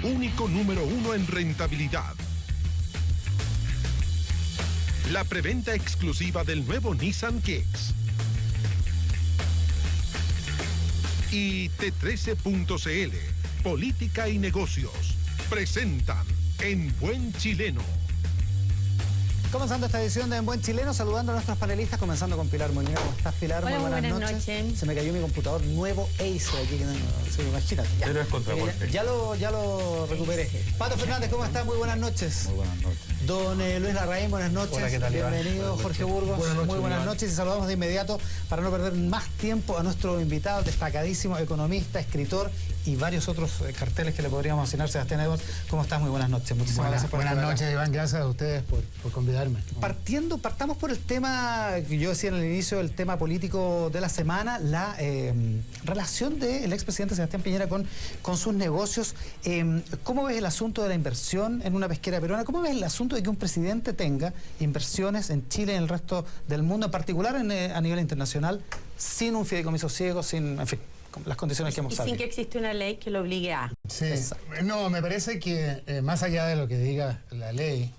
único número 1 en rentabilidad. La preventa exclusiva del nuevo Nissan Kicks. Y T13.cl, Política y Negocios, presentan En Buen Chileno. Comenzando esta edición de En Buen Chileno, saludando a nuestros panelistas, comenzando con Pilar Muñoz. ¿Cómo estás, Pilar? Hola, muy buenas noches. Se me cayó mi computador nuevo Acer aquí, que no se me imagina. Pero es contragolpe. Ya lo recuperé. Pato Fernández, ¿cómo estás? Muy buenas noches. Muy buenas noches. Don Luis Larraín, buenas noches. Hola, ¿qué tal, Iván? Bienvenido, Jorge Burgos. Muy buenas noches. Y saludamos de inmediato, para no perder más tiempo, a nuestro invitado, destacadísimo economista, escritor y varios otros carteles que le podríamos asignar. Sebastián Edwards, ¿cómo estás? Muy buenas noches. Muchísimas gracias por estar acá. Buenas noches, Iván. Gracias a ustedes por convidarme. Partamos por el tema que yo decía en el inicio, el tema político de la semana, la relación del expresidente Sebastián Piñera con sus negocios. ¿Cómo ves el asunto de la inversión en una pesquera peruana? ¿Cómo ves el asunto de que un presidente tenga inversiones en Chile y en el resto del mundo, en particular a nivel internacional, sin un fideicomiso ciego, sin, en fin, las condiciones que hemos sabido? Y sin que existe una ley que lo obligue a... Sí. No, me parece que más allá de lo que diga la ley,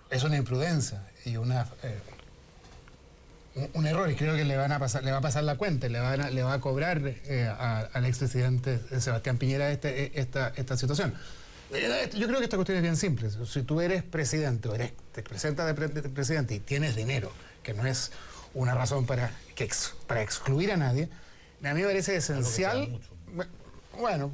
es una imprudencia y un error, y creo que le va a pasar la cuenta, le va a cobrar al expresidente Sebastián Piñera esta situación. Yo creo que esta cuestión es bien simple. Si tú eres presidente o te presentas de presidente y tienes dinero, que no es una razón para excluir a nadie, a mí me parece esencial. Bueno,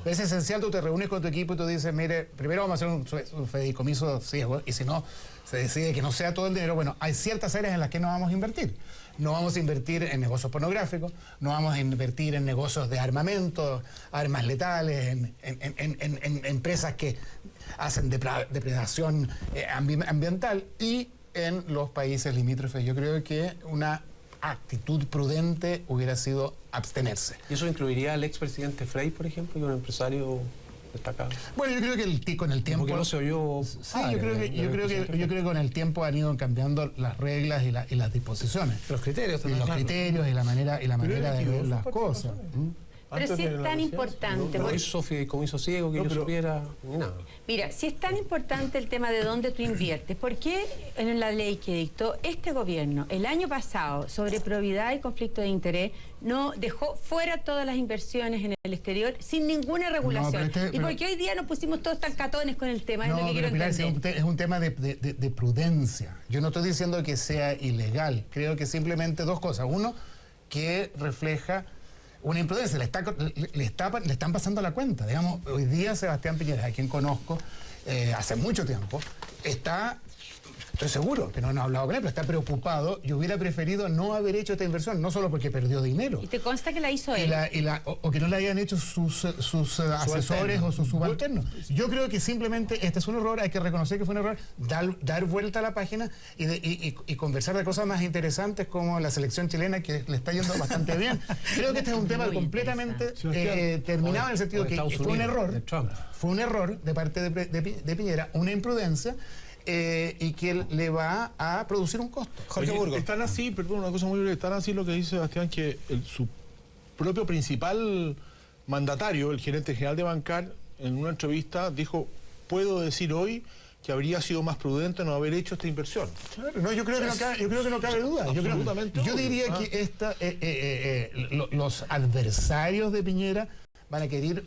es esencial, tú te reúnes con tu equipo y tú dices, mire, primero vamos a hacer un fideicomiso ciego, y si no, se decide que no sea todo el dinero. Bueno, hay ciertas áreas en las que no vamos a invertir. No vamos a invertir en negocios pornográficos, no vamos a invertir en negocios de armamento, armas letales, en empresas que hacen depredación ambiental, y en los países limítrofes. Yo creo que una actitud prudente hubiera sido abstenerse. ¿Y eso incluiría al expresidente Frey, por ejemplo, que es un empresario destacado? Bueno, yo creo que con el tiempo... Porque no se oyó... Sí, yo creo que con el tiempo han ido cambiando las reglas y las disposiciones. Los criterios también. Y los criterios y la manera de ver las cosas. Pero si es tan importante... No hizo fideicomiso ciego, que yo supiera, ni nada. Mira, si es tan importante el tema de dónde tú inviertes, ¿por qué en la ley que dictó este gobierno el año pasado sobre probidad y conflicto de interés no dejó fuera todas las inversiones en el exterior sin ninguna regulación? ¿Y por qué hoy día nos pusimos todos tan catones con el tema? Es lo que quiero entender. Es un tema de prudencia. Yo no estoy diciendo que sea ilegal. Creo que simplemente dos cosas. Uno, que refleja una imprudencia, le están pasando la cuenta. Digamos, hoy día Sebastián Piñera, a quien conozco hace mucho tiempo, estoy seguro que no he hablado con él, pero está preocupado y hubiera preferido no haber hecho esta inversión, no solo porque perdió dinero. ¿Y te consta que la hizo él? O que no la hayan hecho sus asesores o sus subalternos. Yo creo que simplemente este es un error, hay que reconocer que fue un error, dar vuelta a la página y conversar de cosas más interesantes como la selección chilena, que le está yendo bastante bien. Creo que este es un tema completamente terminado, en el sentido que fue un error de parte de Piñera, una imprudencia, y que le va a producir un costo. Jorge Burgos. Están así, perdón, una cosa muy breve, están así lo que dice Sebastián, que su propio principal mandatario, el gerente general de Bancar, en una entrevista dijo: puedo decir hoy que habría sido más prudente no haber hecho esta inversión. Claro, no, yo creo que no cabe duda. Yo diría que los adversarios de Piñera van a querer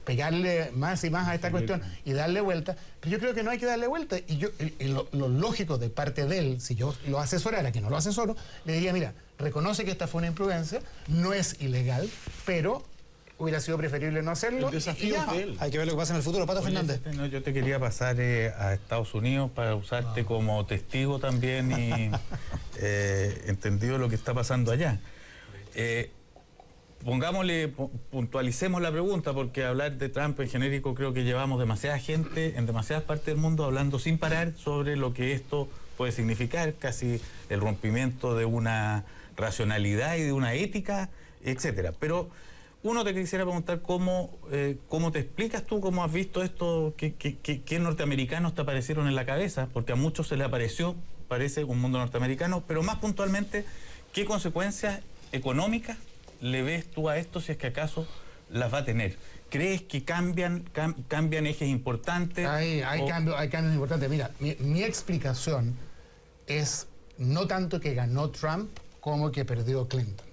pegarle más y más a esta cuestión y darle vuelta, pero yo creo que no hay que darle vuelta. Y lo lógico de parte de él, si yo lo asesorara, que no lo asesoro, le diría: mira, reconoce que esta fue una imprudencia, no es ilegal, pero hubiera sido preferible no hacerlo. El desafío es de él. Hay que ver lo que pasa en el futuro. Pato Fernández. No, yo te quería pasar a Estados Unidos para usarte como testigo también y entendido lo que está pasando allá. Puntualicemos la pregunta, porque hablar de Trump en genérico, creo que llevamos demasiada gente en demasiadas partes del mundo hablando sin parar sobre lo que esto puede significar, casi el rompimiento de una racionalidad y de una ética, etcétera. Pero uno, te quisiera preguntar cómo te explicas tú, cómo has visto esto, qué norteamericanos te aparecieron en la cabeza, porque a muchos se les parece un mundo norteamericano, pero más puntualmente, ¿qué consecuencias económicas le ves tú a esto, si es que acaso las va a tener. ¿Crees que cambian ejes importantes? Hay cambios importantes. Mira, mi explicación es no tanto que ganó Trump como que perdió Clinton.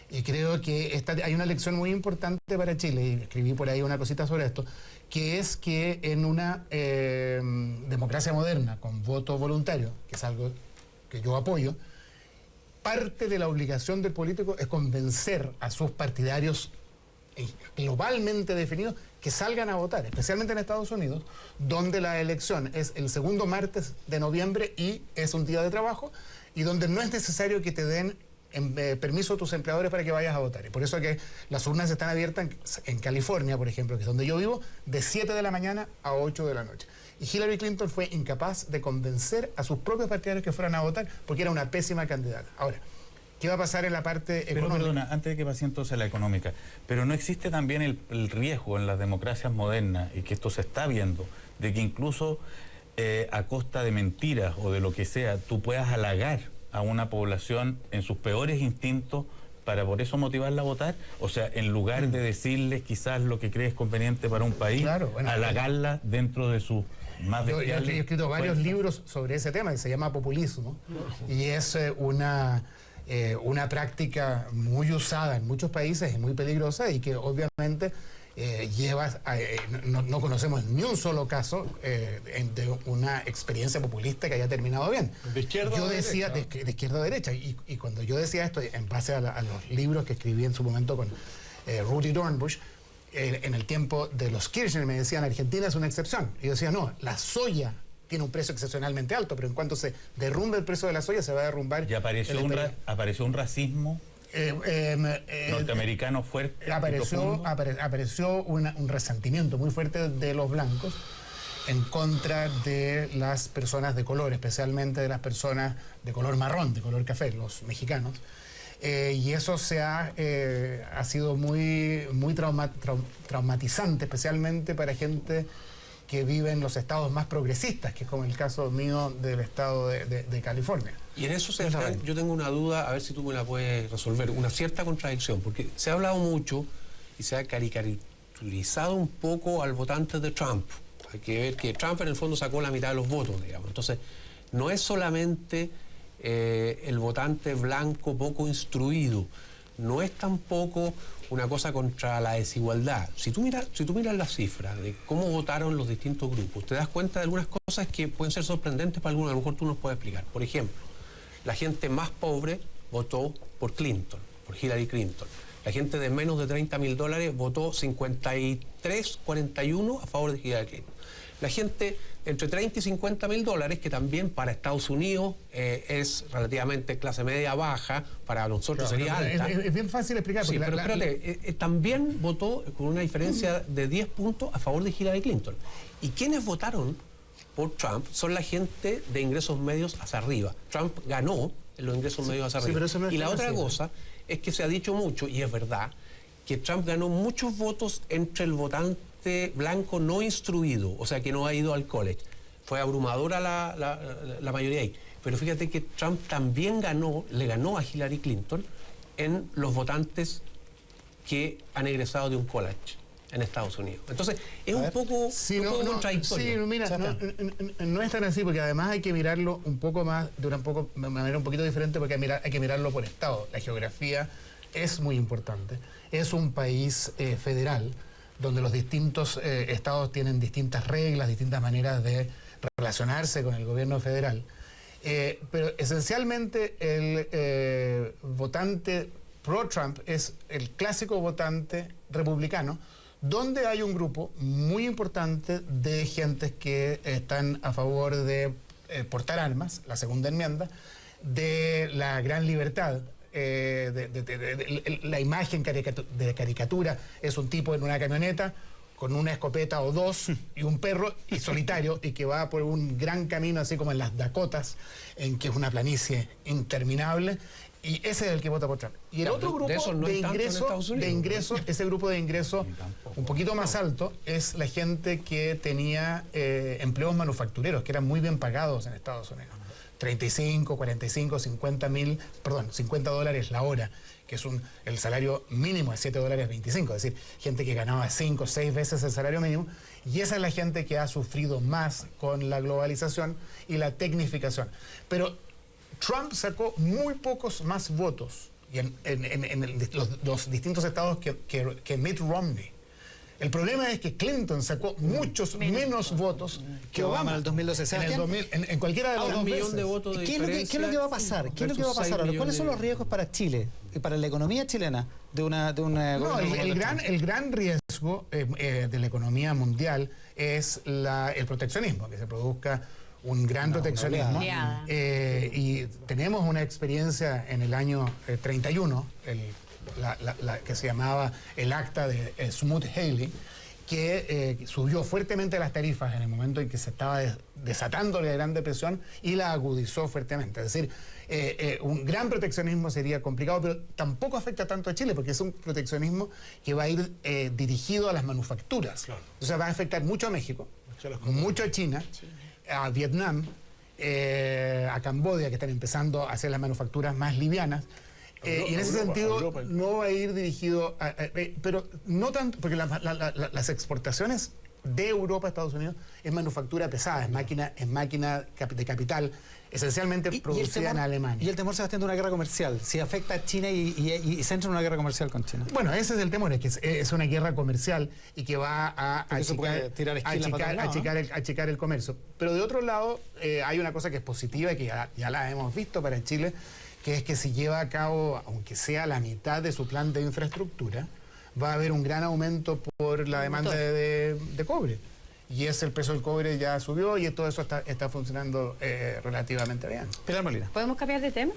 Y creo que hay una lección muy importante para Chile, y escribí por ahí una cosita sobre esto, que es que en una democracia moderna con voto voluntario, que es algo que yo apoyo, parte de la obligación del político es convencer a sus partidarios globalmente definidos que salgan a votar, especialmente en Estados Unidos, donde la elección es el segundo martes de noviembre y es un día de trabajo, y donde no es necesario que te den permiso a tus empleadores para que vayas a votar. Y por eso que las urnas están abiertas en California, por ejemplo, que es donde yo vivo, de 7 de la mañana a 8 de la noche. Y Hillary Clinton fue incapaz de convencer a sus propios partidarios que fueran a votar porque era una pésima candidata. Ahora, ¿qué va a pasar en la parte económica? Pero perdona, antes de que pase entonces la económica, pero ¿no existe también el riesgo en las democracias modernas, y que esto se está viendo, de que incluso a costa de mentiras o de lo que sea, tú puedas halagar a una población en sus peores instintos para por eso motivarla a votar? O sea, en lugar de decirles quizás lo que crees conveniente para un país, halagarla dentro de sus más bestiales. Yo he escrito varios libros sobre ese tema, que se llama populismo, y es una práctica muy usada en muchos países y muy peligrosa, y que obviamente no conocemos ni un solo caso de una experiencia populista que haya terminado bien. ¿De izquierda yo o decía derecha? de izquierda a derecha, y cuando yo decía esto en base a los libros que escribí en su momento con Rudy Dornbush, en el tiempo de los Kirchner me decían Argentina es una excepción, y yo decía no, la soya tiene un precio excepcionalmente alto, pero en cuanto se derrumbe el precio de la soya se va a derrumbar. Y apareció un racismo norteamericano fuerte. Apareció un resentimiento muy fuerte de los blancos en contra de las personas de color, especialmente de las personas de color marrón, de color café, los mexicanos. Y eso ha sido muy traumatizante, especialmente para gente que vive en los estados más progresistas, que es como el caso mío del estado de California. Y en eso, Sebastián, yo tengo una duda, a ver si tú me la puedes resolver, una cierta contradicción, porque se ha hablado mucho y se ha caricaturizado un poco al votante de Trump. Hay que ver que Trump en el fondo sacó la mitad de los votos, digamos. Entonces, no es solamente el votante blanco poco instruido, no es tampoco una cosa contra la desigualdad. Si tú miras las cifras de cómo votaron los distintos grupos, te das cuenta de algunas cosas que pueden ser sorprendentes para algunos, a lo mejor tú nos puedes explicar. Por ejemplo, la gente más pobre votó por Clinton, por Hillary Clinton. La gente de menos de $30,000 votó 53-41 a favor de Hillary Clinton. La gente entre 30 y 50 mil dólares, que también para Estados Unidos es relativamente clase media baja, para nosotros sería alta. Es bien fácil explicar. Sí, pero espérate, también votó con una diferencia de 10 puntos a favor de Hillary Clinton. Y quienes votaron por Trump son la gente de ingresos medios hacia arriba. Trump ganó en los ingresos medios hacia arriba. Pero no y la otra cosa es que se ha dicho mucho, y es verdad, que Trump ganó muchos votos entre el votante blanco no instruido, o sea, que no ha ido al college. Fue abrumadora la mayoría ahí. Pero fíjate que Trump también le ganó a Hillary Clinton en los votantes que han egresado de un college en Estados Unidos. Entonces, es un poco contradictorio. Sí, mira, no es tan así, porque además hay que mirarlo un poco más, de manera un poquito diferente, porque hay que mirarlo por estado. La geografía es muy importante. Es un país federal, donde los distintos estados tienen distintas reglas, distintas maneras de relacionarse con el gobierno federal. Pero esencialmente el votante pro-Trump es el clásico votante republicano, donde hay un grupo muy importante de gentes que están a favor de portar armas, la segunda enmienda, de la gran libertad. La imagen de caricatura es un tipo en una camioneta con una escopeta o dos y un perro y solitario, y que va por un gran camino así como en las Dakotas, en que es una planicie interminable, y ese es el que vota por Trump. Y el otro grupo de ingreso, ese grupo de ingreso un poquito más alto, es la gente que tenía empleos manufactureros, que eran muy bien pagados en Estados Unidos. 35, 45, 50 dólares la hora, que es el salario mínimo de $7.25, es decir, gente que ganaba 5 o 6 veces el salario mínimo, y esa es la gente que ha sufrido más con la globalización y la tecnificación. Pero Trump sacó muy pocos más votos y en los distintos estados que Mitt Romney. El problema es que Clinton sacó muchos menos votos que Obama en el 2012. En cualquiera de las dos veces. De votos de ¿Qué es lo que va a pasar? ¿Qué es lo que va a pasar ahora? ¿Cuáles son los riesgos para Chile y para la economía chilena de una No, el gran riesgo de la economía mundial es el proteccionismo, que se produzca un gran proteccionismo. Y tenemos una experiencia en el año 31, que se llamaba el acta de Smoot-Hawley, que subió fuertemente las tarifas en el momento en que se estaba desatando la Gran Depresión y la agudizó fuertemente. Es decir, un gran proteccionismo sería complicado, pero tampoco afecta tanto a Chile, porque es un proteccionismo que va a ir dirigido a las manufacturas. Claro. O sea, va a afectar mucho a México, mucho a China, a Vietnam, a Camboya, que están empezando a hacer las manufacturas más livianas. Y en ese sentido no va a ir dirigido pero no tanto, porque las exportaciones de Europa a Estados Unidos es manufactura pesada, es máquina de capital, esencialmente producida en Alemania. Y el temor, Sebastián, de una guerra comercial, si afecta a China y se entra en una guerra comercial con China. Bueno, ese es el temor, es que es una guerra comercial y que va a achicar el comercio. Pero de otro lado, hay una cosa que es positiva y que ya la hemos visto para Chile, que es que si lleva a cabo, aunque sea la mitad de su plan de infraestructura, va a haber un gran aumento por la demanda de cobre. Y el precio del cobre ya subió y todo eso está funcionando relativamente bien. Pilar Molina. ¿Podemos cambiar de tema?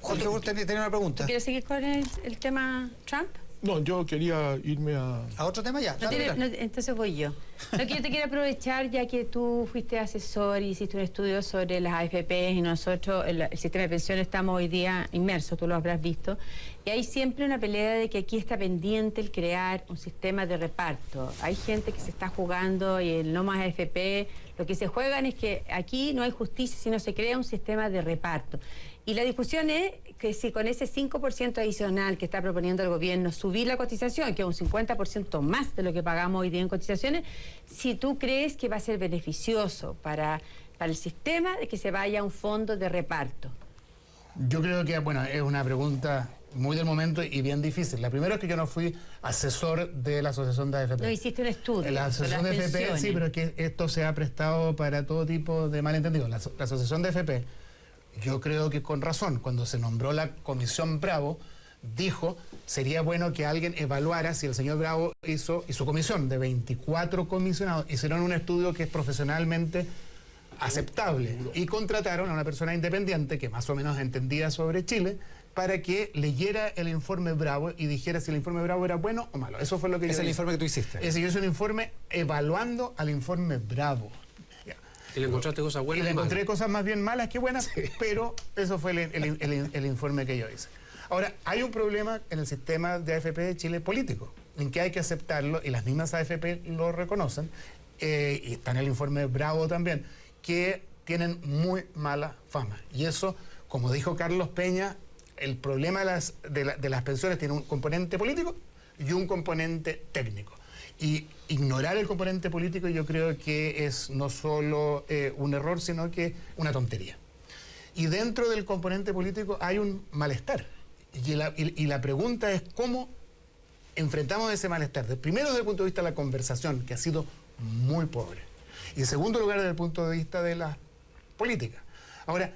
Jorge, usted tenía una pregunta. ¿Quieres seguir con el tema Trump? No, yo quería irme a otro tema ya. Entonces voy yo. Lo que yo te quiero aprovechar, ya que tú fuiste asesor y hiciste un estudio sobre las AFP y nosotros, el sistema de pensiones, estamos hoy día inmersos, tú lo habrás visto, y hay siempre una pelea de que aquí está pendiente el crear un sistema de reparto. Hay gente que se está jugando y el no más AFP, lo que se juegan es que aquí no hay justicia si no se crea un sistema de reparto. Y la discusión es que si con ese 5% adicional que está proponiendo el gobierno, subir la cotización, que es un 50% más de lo que pagamos hoy día en cotizaciones, si tú crees que va a ser beneficioso para el sistema de que se vaya a un fondo de reparto. Yo creo que, bueno, es una pregunta muy del momento y bien difícil. La primera es que yo no fui asesor de la Asociación de AFP. No hiciste un estudio. La Asociación de AFP, sí, pero es que esto se ha prestado para todo tipo de malentendidos. La Asociación de AFP, yo creo que con razón, cuando se nombró la Comisión Bravo, dijo, sería bueno que alguien evaluara si el señor Bravo y su comisión de 24 comisionados hicieron un estudio que es profesionalmente aceptable y contrataron a una persona independiente que más o menos entendía sobre Chile para que leyera el informe Bravo y dijera si el informe Bravo era bueno o malo. Eso fue lo que yo hice. Es el informe que tú hiciste. Yo hice un informe evaluando al informe Bravo. ¿Y le encontraste cosas buenas? Y le encontré cosas más bien malas que buenas, sí. Pero eso fue el informe que yo hice. Ahora, hay un problema en el sistema de AFP de Chile político, en que hay que aceptarlo, y las mismas AFP lo reconocen, y está en el informe Bravo también, que tienen muy mala fama. Y eso, como dijo Carlos Peña, el problema de las pensiones tiene un componente político y un componente técnico. Y ignorar el componente político yo creo que es no solo un error, sino que una tontería. Y dentro del componente político hay un malestar. Y la pregunta es cómo enfrentamos ese malestar. Primero, desde el punto de vista de la conversación, que ha sido muy pobre. Y en segundo lugar, desde el punto de vista de la política. Ahora,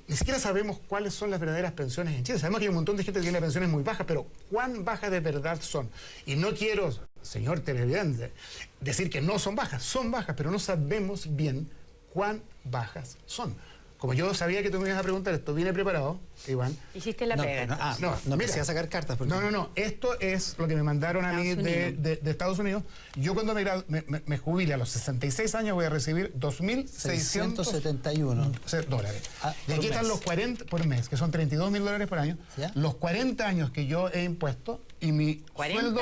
ni siquiera sabemos cuáles son las verdaderas pensiones en Chile. Sabemos que hay un montón de gente que tiene pensiones muy bajas, pero ¿cuán bajas de verdad son? Y no quiero, señor televidente, decir que no son bajas, pero no sabemos bien cuán bajas son. Como yo sabía que tú me ibas a preguntar esto, vine preparado, Iván. Hiciste la pega. No empecé a sacar cartas. Porque... No. Esto es lo que me mandaron a mí de Estados Unidos. Yo cuando me jubile a los 66 años voy a recibir $2.671 dólares. Y aquí están los 40 por mes, que son $32.000 por año. ¿Ya? Los 40 años que yo he impuesto y mi sueldo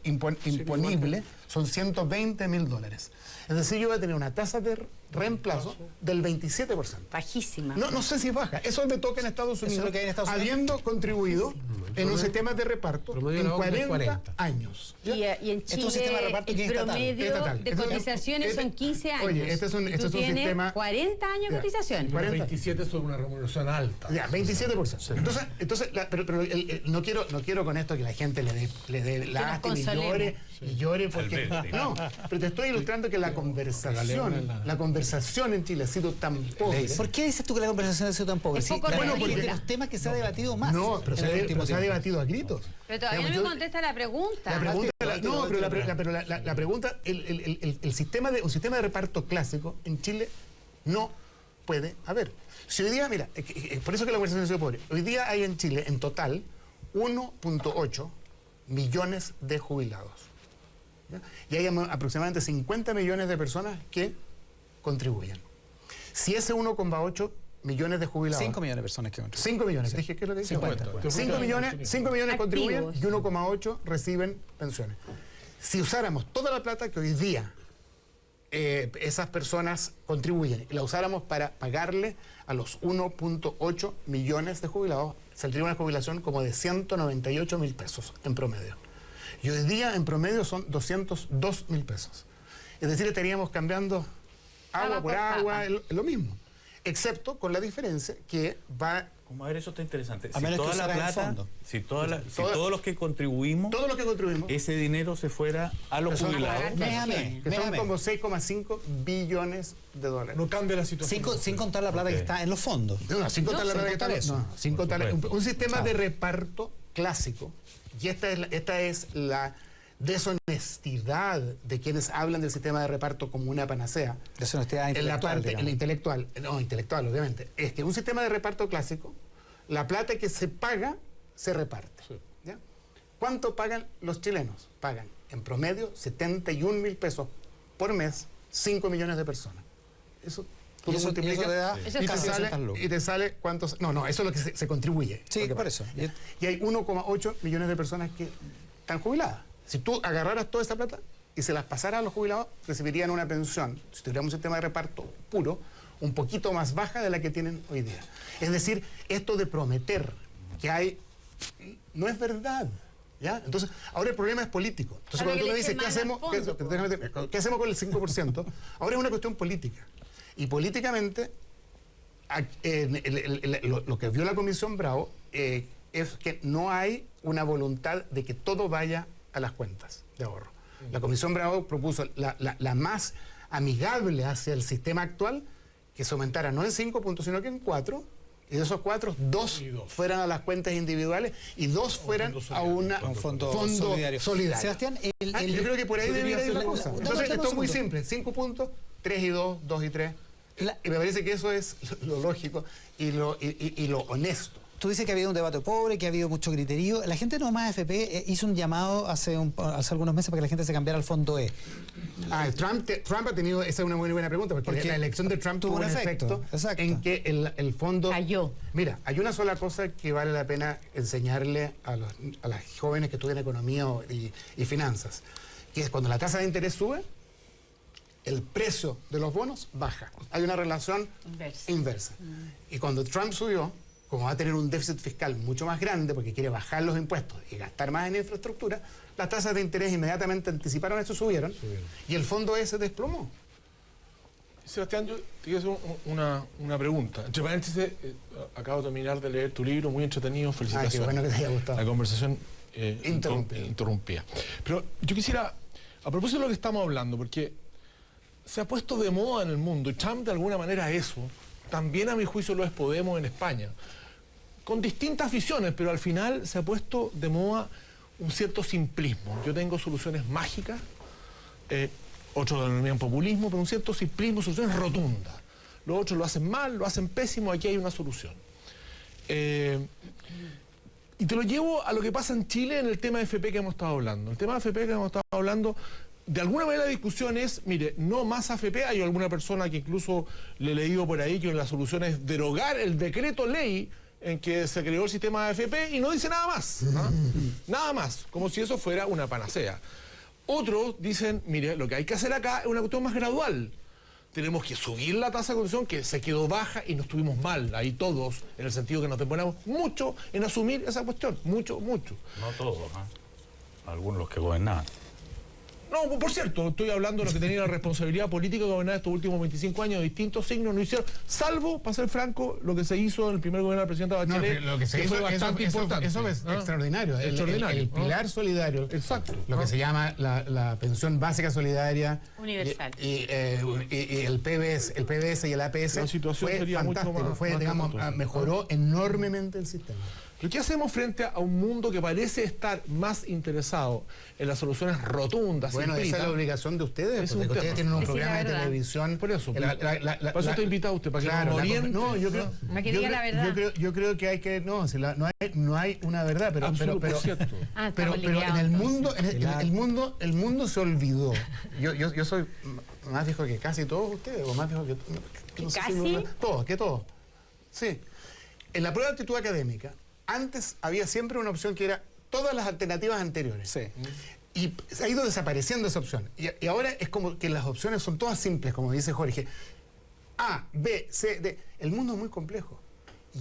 imponible son $120.000. Es decir, yo voy a tener una tasa de reemplazo del 27%. Bajísima. No sé si es baja. Eso me toca en Estados Eso Unidos, es lo que hay en Estados Unidos. habiendo contribuido en un sistema de reparto promedio en de la OCDE 40 años. Y en Esto es un Chile sistema de reparto que el es estatal. promedio Estatal. de cotizaciones son 15 años. Oye, este es un Y tú tienes sistema... 40 años de Ya, cotizaciones. 40. 27 sobre una remuneración alta. Ya, 27%. Entonces pero no quiero con esto que la gente le dé lástima y llore porque... No, pero te estoy ilustrando que la conversación en Chile ha sido tan pobre. ¿Por qué dices tú que la conversación ha sido tan pobre? Es poco Bueno, realista. porque los temas que se ha debatido más. No, pero en el último se ha tiempo. debatido a gritos. Pero todavía no me contesta la pregunta. La pregunta, un sistema de reparto clásico en Chile no puede haber. Si hoy día, mira, por eso que la conversación ha sido pobre. Hoy día hay en Chile, en total, 1.8 millones de jubilados. ¿Ya? Y hay aproximadamente 50 millones de personas que contribuyen. Si ese 1,8 millones de jubilados... 5 millones de personas que contribuyen. 5 millones, dije, ¿qué es lo que dice? 50. 5 millones contribuyen y Activos. 1,8 reciben pensiones. Si usáramos toda la plata que hoy día esas personas contribuyen y la usáramos para pagarle a los 1.8 millones de jubilados, saldría una jubilación como de 198.000 pesos en promedio. Y hoy día en promedio son 202.000 pesos. Es decir, estaríamos cambiando agua por agua, lo mismo. Excepto con la diferencia que va... Como a ver, eso está interesante. A menos que toda la usara el plata, fondo. si todos los que contribuimos, Todo lo que contribuimos, ese dinero se fuera a los Son- jubilados. Méjame, que son como 6,5 billones de dólares. No cambia la situación. sin contar la plata que está en los fondos. No, sin contar la sin plata que contar está- eso. no, sin contar supuesto. un sistema Chao. de reparto clásico. Y esta es la deshonestidad de quienes hablan del sistema de reparto como una panacea. Deshonestidad En la intelectual, parte, en digamos. la intelectual, no, intelectual obviamente, es que un sistema de reparto clásico, la plata que se paga, se reparte. ¿Ya? ¿Cuánto pagan los chilenos? Pagan en promedio 71.000 pesos por mes, 5 millones de personas. Eso tú Y lo eso multiplicas te da Eso es y, casi te 200 lucas. y te sale cuántos... No, eso es lo que se contribuye. Sí, Lo que por pasa. eso. Y hay 1,8 millones de personas que están jubiladas. Si tú agarraras toda esa plata y se las pasaras a los jubilados, recibirían una pensión, si tuviéramos un sistema de reparto puro, un poquito más baja de la que tienen hoy día. Es decir, esto de prometer que hay, no es verdad. ¿Ya? Entonces, ahora el problema es político. Entonces, Para cuando tú que me le dices, echen ¿qué mano hacemos, al fondo, ¿qué hacemos con el 5%? Ahora es una cuestión política. Y políticamente, lo que vio la Comisión Bravo es que no hay una voluntad de que todo vaya a las cuentas de ahorro. La Comisión Bravo propuso la más amigable hacia el sistema actual, que se aumentara no en 5 puntos, sino que en 4, y de esos 4, 2 fueran a las cuentas individuales y 2 fueran a un fondo solidario. Sebastián, yo creo que por ahí debería ir la cosa. Dame Entonces, un esto es muy segundo. simple. 5 puntos, 3 y 2, 2 y 3. Y me parece que eso es lo lógico y lo honesto. Tú dices que ha habido un debate pobre, que ha habido mucho criterio. La gente de No Más AFP hizo un llamado hace algunos meses para que la gente se cambiara al fondo E. Trump ha tenido, esa es una muy buena pregunta, porque la elección de Trump tuvo un efecto exacto. en que el fondo... Cayó. Mira, hay una sola cosa que vale la pena enseñarle a las jóvenes que estudian economía y finanzas, que es cuando la tasa de interés sube, el precio de los bonos baja. Hay una relación inversa. Y cuando Trump subió, como va a tener un déficit fiscal mucho más grande porque quiere bajar los impuestos y gastar más en infraestructura, las tasas de interés inmediatamente anticiparon esto, subieron. Y el fondo ese desplomó. Sebastián, yo te quiero hacer una pregunta. Entre paréntesis, acabo de terminar de leer tu libro, muy entretenido, felicitaciones. Qué bueno que te haya gustado. La conversación Interrumpida. Pero yo quisiera, a propósito de lo que estamos hablando, porque se ha puesto de moda en el mundo, y Trump de alguna manera eso, también a mi juicio lo es Podemos en España, con distintas visiones, pero al final se ha puesto de moda un cierto simplismo. Yo tengo soluciones mágicas, otros lo denominan populismo, pero un cierto simplismo, soluciones rotundas. Los otros lo hacen mal, lo hacen pésimo, aquí hay una solución. Y te lo llevo a lo que pasa en Chile en el tema de FP que hemos estado hablando. El tema de FP que hemos estado hablando, de alguna manera la discusión es, mire, no más AFP. Hay alguna persona que incluso le he leído por ahí que la solución es derogar el decreto ley en que se creó el sistema de AFP y no dice nada más. ¿No? Nada más, como si eso fuera una panacea. Otros dicen, mire, lo que hay que hacer acá es una cuestión más gradual. tenemos que subir la tasa de conducción, que se quedó baja y nos estuvimos mal, ahí todos, en el sentido que nos demoramos mucho en asumir esa cuestión, mucho. No todos, algunos los que gobernaban. No, por cierto, estoy hablando de los que tenían la responsabilidad política de gobernar estos últimos 25 años, de distintos signos, no hicieron, salvo, para ser franco, lo que se hizo en el primer gobierno del presidente Bachelet, lo que se hizo fue bastante importante. Eso es extraordinario. Extraordinario. El pilar solidario. Exacto. Lo que se llama la pensión básica solidaria. Universal. Y el PBS y el APS La situación fue sería mucho fantástico. más Mejoró enormemente el sistema. ¿Pero qué hacemos frente a un mundo que parece estar más interesado en las soluciones rotundas? Bueno, esa es la obligación de ustedes, porque ustedes tienen un Decir programa la de verdad. televisión. Por eso. Por eso estoy invitado a usted, para que Claro, nos oriente. no, yo creo. Para que diga la verdad. Yo creo que hay que. No, no hay una verdad, pero cierto. pero en el mundo, el mundo se olvidó. Yo soy más viejo que casi todos ustedes, o más viejo que no sé si todos. Sí. En la prueba de aptitud académica, antes había siempre una opción que era todas las alternativas anteriores. Sí. Y ha ido desapareciendo esa opción. Y ahora es como que las opciones son todas simples, como dice Jorge. A, B, C, D. El mundo es muy complejo.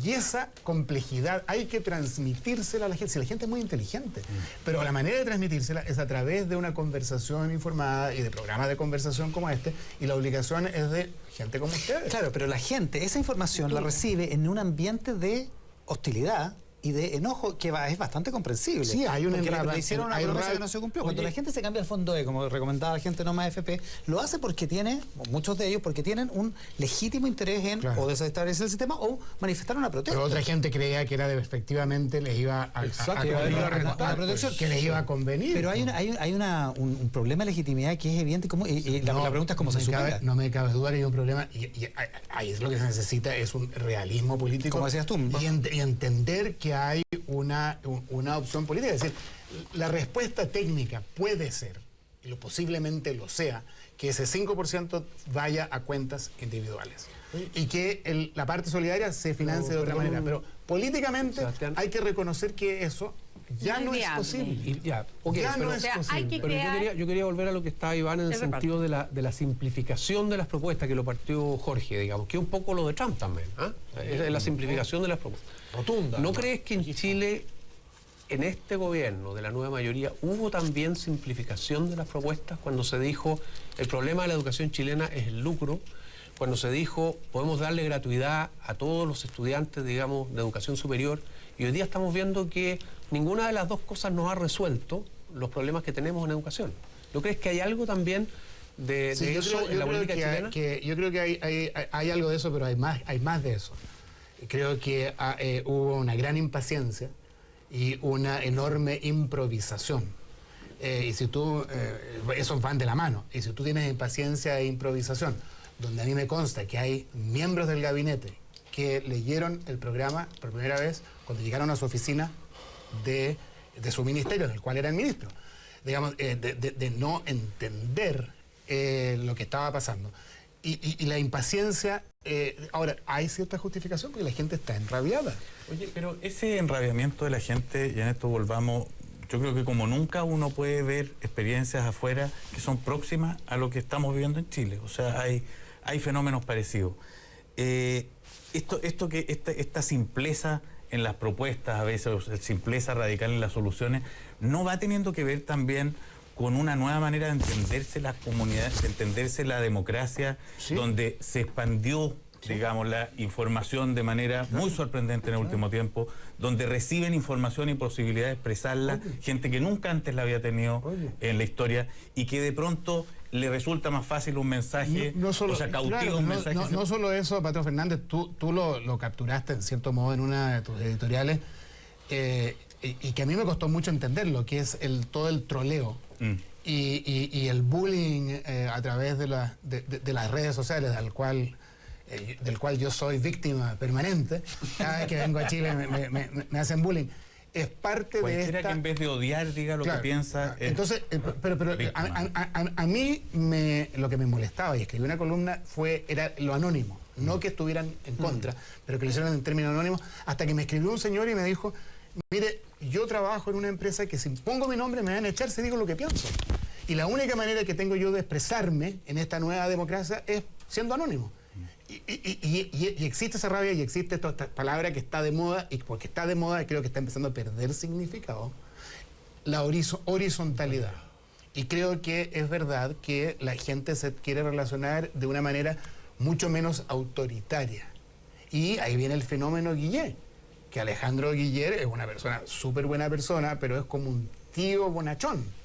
Y esa complejidad hay que transmitírsela a la gente. Si la gente es muy inteligente, pero la manera de transmitírsela es a través de una conversación informada y de programas de conversación como este, y la obligación es de gente como ustedes. Claro, pero la gente esa información la recibe en un ambiente de hostilidad y de enojo que es bastante comprensible. Sí, hay un porque enraba- le hicieron una hay promesa ra- que no se cumplió. Cuando Oye, la gente se cambia al fondo E, como recomendaba la gente no más FP, lo hace porque tiene, muchos de ellos, porque tienen un legítimo interés en Claro. o desestabilizar el sistema o manifestar una protesta. Pero otra gente creía que era efectivamente les iba a Exacto, convenir, iba a una resultar, protección que les iba a convenir. Pero hay un problema de legitimidad que es evidente. Y la pregunta es cómo se supera. No me cabe duda que hay un problema, y ahí es lo que se necesita, es un realismo político. Como decías tú. Y entender que hay una opción política. Es decir, la respuesta técnica puede ser, y lo posiblemente lo sea, que ese 5% vaya a cuentas individuales. Y que la parte solidaria se financie de otra manera. Pero políticamente Sebastián. hay que reconocer que eso ya No no es es viable. posible. Ya, ok, Ya pero- no O es sea, hay posible. que Pero crear... yo quería volver a lo que estaba Iván en el Se reparte. sentido de la simplificación de las propuestas que lo partió Jorge, digamos, que es un poco lo de Trump también. Es la simplificación de las propuestas. Rotunda. ¿No crees que en Chile, en este gobierno de la nueva mayoría, hubo también simplificación de las propuestas cuando se dijo el problema de la educación chilena es el lucro? Cuando se dijo podemos darle gratuidad a todos los estudiantes, digamos, de educación superior, y hoy día estamos viendo que ninguna de las dos cosas nos ha resuelto los problemas que tenemos en educación. ¿No crees que hay algo también de Sí, eso en la política chilena? Yo creo que hay algo de eso, pero hay más de eso. Creo que hubo una gran impaciencia y una enorme improvisación. Y si tú, esos van de la mano, y si tú tienes impaciencia e improvisación, donde a mí me consta que hay miembros del gabinete que leyeron el programa por primera vez cuando llegaron a su oficina de su ministerio, del cual eran ministro, digamos, de no entender lo que estaba pasando. Y la impaciencia, ahora, hay cierta justificación porque la gente está enrabiada. Oye, pero ese enrabiamiento de la gente, y en esto volvamos, yo creo que como nunca uno puede ver experiencias afuera que son próximas a lo que estamos viviendo en Chile. O sea, hay fenómenos parecidos. Esta simpleza en las propuestas, a veces simpleza radical en las soluciones, no va teniendo que ver también con una nueva manera de entenderse la comunidad, de entenderse la democracia, Sí. donde se expandió, digamos, la información de manera muy sorprendente en el último tiempo, donde reciben información y posibilidad de expresarla, gente que nunca antes la había tenido en la historia, y que de pronto le resulta más fácil un mensaje, No solo, o sea, cautiva claro, un mensaje. no solo eso, Patrón Fernández, tú lo capturaste en cierto modo en una de tus editoriales, y que a mí me costó mucho entenderlo, que es todo el troleo y el bullying a través de las redes sociales, del cual yo soy víctima permanente. Cada vez que vengo a Chile me hacen bullying. Es parte de Cualquiera esta... que en vez de odiar diga lo Claro. que piensa. Entonces, pero víctima. a mí lo que me molestaba, y escribí una columna, era lo anónimo. No que estuvieran en contra, pero que lo hicieran en términos anónimos, hasta que me escribió un señor y me dijo, mire, yo trabajo en una empresa que si pongo mi nombre me van a echar si digo lo que pienso. Y la única manera que tengo yo de expresarme en esta nueva democracia es siendo anónimo. Y existe esa rabia y existe esta palabra que está de moda, y porque está de moda creo que está empezando a perder significado, la horizontalidad. Y creo que es verdad que la gente se quiere relacionar de una manera mucho menos autoritaria. Y ahí viene el fenómeno Guillet, que Alejandro Guillet es una persona, súper buena persona, pero es como un tío bonachón.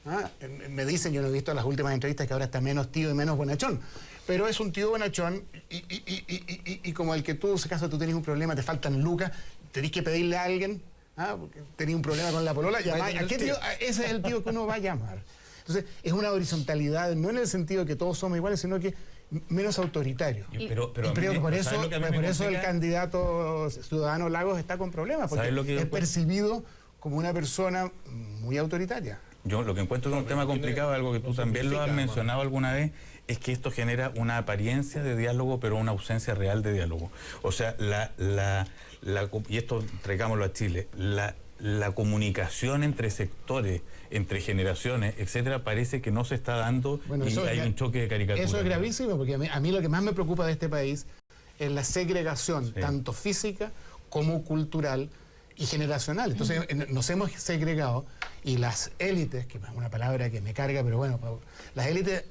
¿Ah? Me dicen, yo no he visto las últimas entrevistas, que ahora está menos tío y menos bonachón, pero es un tío bonachón y como el que tú, si acaso tú tenés un problema, te faltan lucas, tenés que pedirle a alguien, porque tenés un problema con la polola, ese es el tío que uno va a llamar. Entonces, es una horizontalidad, no en el sentido de que todos somos iguales, sino que menos autoritario. Pero creo que por eso el candidato Ciudadano Lagos está con problemas, porque es percibido como una persona muy autoritaria. Yo lo que encuentro que es un tema complicado, algo que tú también lo has mencionado alguna vez, es que esto genera una apariencia de diálogo, pero una ausencia real de diálogo. O sea, y esto traigámoslo a Chile, la comunicación entre sectores, entre generaciones, etcétera, parece que no se está dando, y hay un choque de caricaturas. Eso es gravísimo, porque a mí lo que más me preocupa de este país es la segregación, tanto física como cultural y generacional. Entonces nos hemos segregado, y las élites, que es una palabra que me carga, pero bueno, las élites,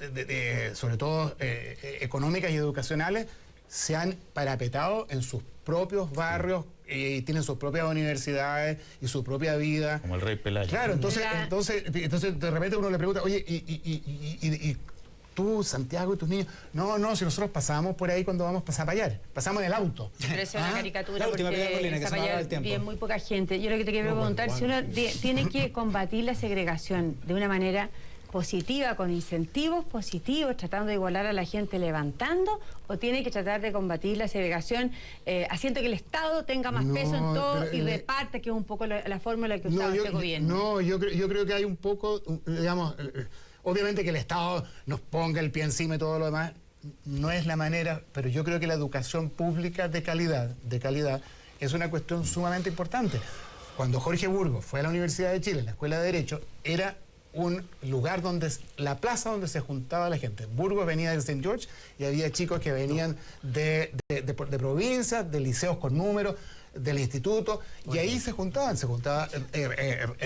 sobre todo económicas y educacionales, se han parapetado en sus propios barrios y tienen sus propias universidades y su propia vida. Como el Rey Pelayo. Claro, entonces de repente uno le pregunta, oye, y tú, Santiago, y tus niños, no, si nosotros pasamos por ahí cuando vamos a Zapallar, pasamos en el auto. Pero eso es una caricatura, la última porque Colina, que Zapallar vive muy poca gente. Yo lo que te quiero preguntar, si uno tiene que combatir la segregación de una manera positiva, con incentivos positivos, tratando de igualar a la gente levantando, o tiene que tratar de combatir la segregación haciendo que el Estado tenga más peso en todo y reparte, que es un poco la fórmula que usaba este gobierno? No, yo creo que hay un poco, digamos, obviamente que el Estado nos ponga el pie encima y todo lo demás, no es la manera, pero yo creo que la educación pública de calidad, es una cuestión sumamente importante. Cuando Jorge Burgos fue a la Universidad de Chile, en la Escuela de Derecho, era un lugar la plaza donde se juntaba la gente. Burgos venía de St. George y había chicos que venían de provincias, de liceos con números, del instituto, y ahí se juntaba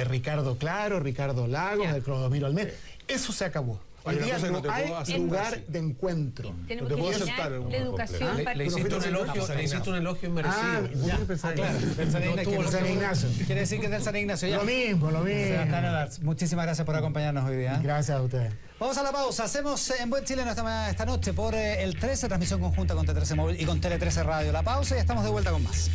Ricardo Claro, Ricardo Lagos, el Clodomiro Almeida. Eso se acabó. Hoy día no hay lugar de encuentro. Tenemos que eliminar la educación. Le hiciste un elogio inmerecido. San Ignacio. Quiere decir que es del San Ignacio. Ya. Lo mismo. Sebastián Ardatz, muchísimas gracias por acompañarnos hoy día. Gracias a ustedes. Vamos a la pausa. Hacemos En Buen Chileno esta noche por el 13, transmisión conjunta con T13 Móvil y con Tele 13 Radio. La pausa y estamos de vuelta con más.